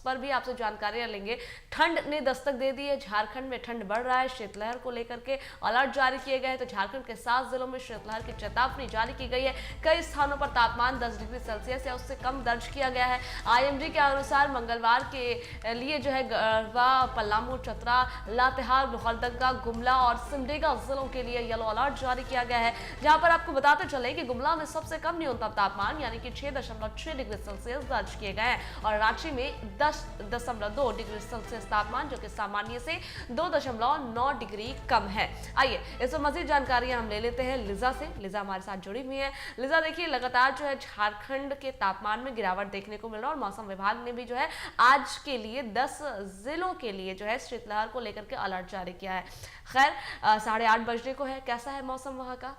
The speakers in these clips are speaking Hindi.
पर भी आपसे जानकारियां लेंगे। ठंड ने दस्तक दे दी है, झारखंड में ठंड बढ़ रहा है। शीतलहर को लेकर के अलर्ट जारी किए गए हैं, तो झारखंड के 7 जिलों में शीतलहर की चेतावनी जारी की गई है। कई स्थानों पर तापमान 10 डिग्री सेल्सियस या उससे कम दर्ज किया गया है। आईएमडी के अनुसार मंगलवार के लिए जो है गढ़वा, पलामू, चतरा, लातेहार, लोहरदगा, गुमला और सिमडेगा जिलों के लिए येलो अलर्ट जारी किया गया है। जहां पर आपको बताते चले कि गुमला में सबसे कम न्यूनतम तापमान यानी कि 6.6 डिग्री सेल्सियस दर्ज किए गए हैं और रांची में 10.2 डिग्री सेल्सियस तापमान, जो कि सामान्य से 2.9 डिग्री कम है। आइए इस पर मजीद जानकारियां हम ले लेते हैं लिजा से। लिजा हमारे साथ जुड़ी हुई है। लिजा, देखिए लगातार जो है झारखंड के तापमान में गिरावट देखने को मिल रहा है और मौसम विभाग ने भी जो है आज के लिए 10 जिलों के लिए जो है शीतलहर को लेकर के अलर्ट जारी किया है। खैर 8:30 बजने को है, कैसा है मौसम वहां का?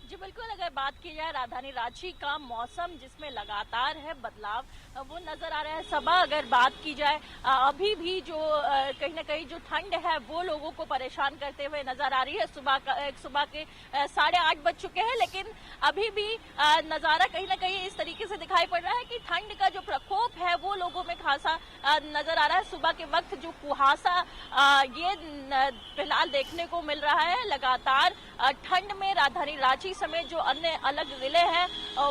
जी बिल्कुल, अगर बात की जाए राजधानी रांची का मौसम, जिसमें लगातार है बदलाव वो नजर आ रहा है। सुबह अगर बात की जाए, अभी भी जो कहीं ना कहीं जो ठंड है वो लोगों को परेशान करते हुए नजर आ रही है। सुबह के 8:30 बज चुके हैं, लेकिन अभी भी नजारा कहीं ना कहीं इस तरीके से दिखाई पड़ रहा है कि ठंड का जो प्रकोप है वो लोगों में खासा नजर आ रहा है। सुबह के वक्त जो कुहासा ये फिलहाल देखने को मिल रहा है। लगातार ठंड में राजधानी रांची समेत जो अन्य अलग जिले हैं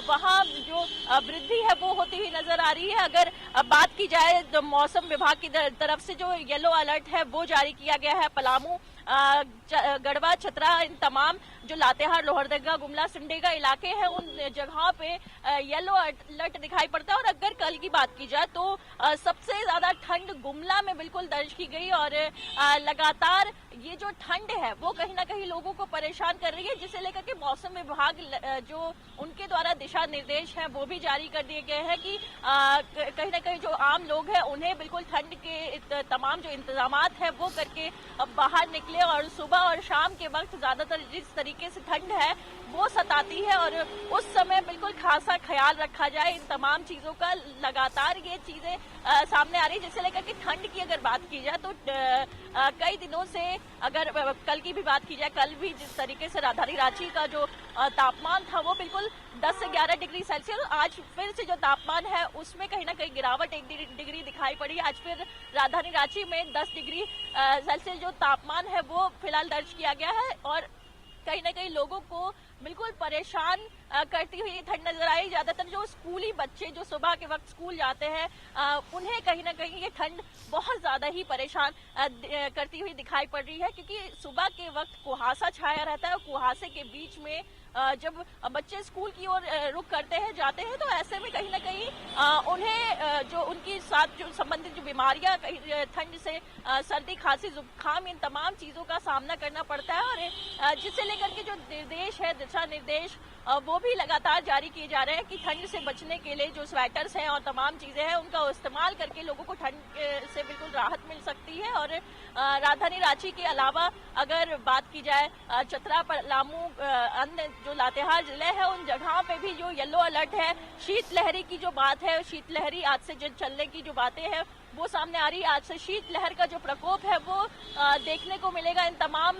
वहां जो वृद्धि है वो होती हुई नजर आ रही है। अगर बात की जाए तो मौसम विभाग की तरफ से जो येलो अलर्ट है वो जारी किया गया है। पलामू, गढ़वा, चतरा, इन तमाम जो लातेहार, लोहरदगा, गुमला, सिमडेगा इलाके हैं उन जगहों पे येलो अलर्ट दिखाई पड़ता है। और अगर कल की बात की जाए तो सबसे ज्यादा ठंड गुमला में बिल्कुल दर्ज की गई और लगातार ये जो ठंड है वो कहीं ना कहीं लोगों को परेशान कर रही है, जिसे लेकर के मौसम विभाग जो उनके द्वारा दिशा निर्देश हैं वो भी जारी कर दिए गए हैं कि कहीं ना कहीं जो आम लोग हैं उन्हें बिल्कुल ठंड के तमाम जो इंतजामात हैं वो करके बाहर निकले। और सुबह और शाम के वक्त ज्यादातर जिस तरीके से ठंड है वो सताती है और उस समय बिल्कुल खासा ख्याल रखा जाए इन तमाम चीजों का। लगातार ये चीजें सामने आ रही है, जिससे लेकर के ठंड की अगर बात की जाए तो कई दिनों से, अगर कल की भी बात की जाए, कल भी जिस तरीके से राजधानी रांची का जो तापमान था वो बिल्कुल 10 से 11 डिग्री सेल्सियस, आज फिर से जो तापमान है उसमें कहीं ना कहीं गिरावट 1 डिग्री दिखाई पड़ी। आज फिर राजधानी रांची में 10 डिग्री सेल्सियस जो तापमान है वो फिलहाल दर्ज किया गया है और कहीं ना कहीं लोगों को बिल्कुल परेशान करती हुई ठंड नजर आई। ज्यादातर जो स्कूली बच्चे जो सुबह के वक्त स्कूल जाते हैं उन्हें कहीं ना कहीं ये ठंड बहुत ज्यादा ही परेशान करती हुई दिखाई पड़ रही है, क्योंकि सुबह के वक्त कुहासा छाया रहता है और कुहासे के बीच में जब बच्चे स्कूल की ओर रुख करते हैं, जाते हैं, तो ऐसे में कहीं ना कहीं उन्हें जो उनकी साथ जो संबंधित जो बीमारियां ठंड से सर्दी, खांसी, जुकाम, इन तमाम चीजों का सामना करना पड़ता है। और जिससे लेकर के जो निर्देश है, दिशा निर्देश वो भी लगातार जारी किए जा रहे हैं कि ठंड से बचने के लिए जो स्वेटर्स हैं और तमाम चीजें हैं उनका इस्तेमाल करके लोगों को ठंड से बिल्कुल राहत मिल सकती है। और राजधानी रांची के अलावा अगर बात की जाए चतरा, पलामू, अन्य जो लातेहार जिले हैं उन जगहों पे भी जो येलो अलर्ट है। शीतलहरी की जो बात है, शीतलहरी आज से चलने की जो बातें हैं वो सामने आ रही है। आज से शीतलहर का जो प्रकोप है वो देखने को मिलेगा इन तमाम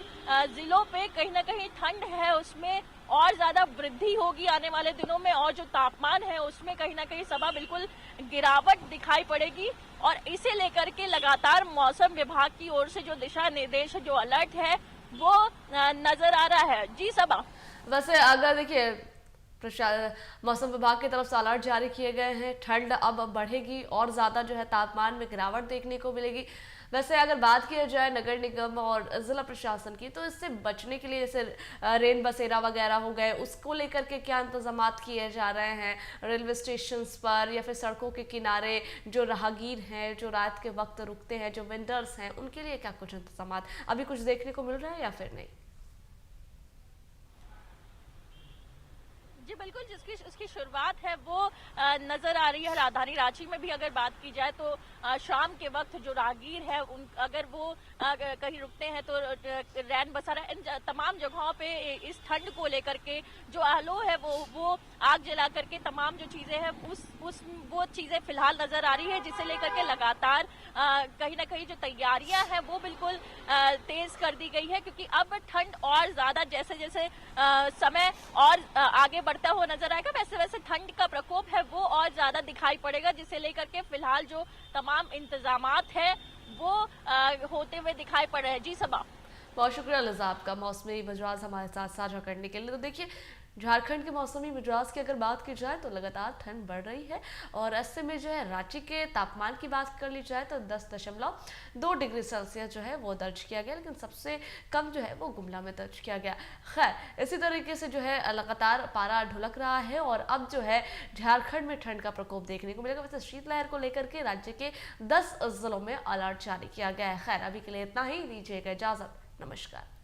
जिलों पे। कहीं ना कहीं ठंड है उसमें और ज्यादा वृद्धि होगी आने वाले दिनों में और जो तापमान है उसमें कहीं ना कहीं सुबह बिल्कुल गिरावट दिखाई पड़ेगी। और इसे लेकर के लगातार मौसम विभाग की ओर से जो दिशा निर्देश, जो अलर्ट है वो नजर आ रहा है। जी सबा, वैसे अगर देखिए मौसम विभाग की तरफ से अलर्ट जारी किए गए हैं, ठंड अब बढ़ेगी और ज़्यादा जो है तापमान में गिरावट देखने को मिलेगी। वैसे अगर बात की जाए नगर निगम और जिला प्रशासन की, तो इससे बचने के लिए जैसे रेन बसेरा वगैरह हो गए, उसको लेकर के क्या इंतजाम किए जा रहे हैं रेलवे स्टेशन पर या फिर सड़कों के किनारे जो राहगीर हैं, जो रात के वक्त रुकते हैं, जो वेंडर्स हैं, उनके लिए क्या कुछ इंतजाम अभी कुछ देखने को मिल रहा है या फिर नहीं? जी बिल्कुल, जिसकी उसकी शुरुआत है वो नजर आ रही है। राजधानी रांची में भी अगर बात की जाए तो शाम के वक्त जो राहगीर है उन अगर वो कहीं रुकते हैं तो रैन बसेरा इन तमाम जगहों पे इस ठंड को लेकर के जो आलो है वो आग जला करके तमाम जो चीजें हैं उस वो चीजें फिलहाल नजर आ रही है, जिसे लेकर के लगातार कहीं ना कहीं जो तैयारियां हैं वो बिल्कुल तेज कर दी गई है, क्योंकि अब ठंड और ज्यादा जैसे जैसे समय और आगे बढ़ता हुआ नजर आएगा वैसे वैसे ठंड का प्रकोप है वो और ज्यादा दिखाई पड़ेगा, जिसे लेकर के फिलहाल जो तमाम इंतजामात है वो होते हुए दिखाई पड़ रहे हैं। जी सबा। बहुत शुक्रिया लिजा आपका मौसमी मिजाज हमारे साथ साझा करने के लिए। तो देखिए, झारखंड के मौसमी मिजाज की अगर बात की जाए तो लगातार ठंड बढ़ रही है और ऐसे में जो है रांची के तापमान की बात कर ली जाए तो 10.2 डिग्री सेल्सियस जो है वो दर्ज किया गया, लेकिन सबसे कम जो है वो गुमला में दर्ज किया गया। खैर, इसी तरीके से जो है लगातार पारा ढुलक रहा है और अब जो है झारखंड में ठंड का प्रकोप देखने को मिलेगा। वैसे शीतलहर को लेकर के राज्य के 10 जिलों में अलर्ट जारी किया गया है। खैर, अभी के लिए इतना ही, दीजिएगा इजाजत, नमस्कार।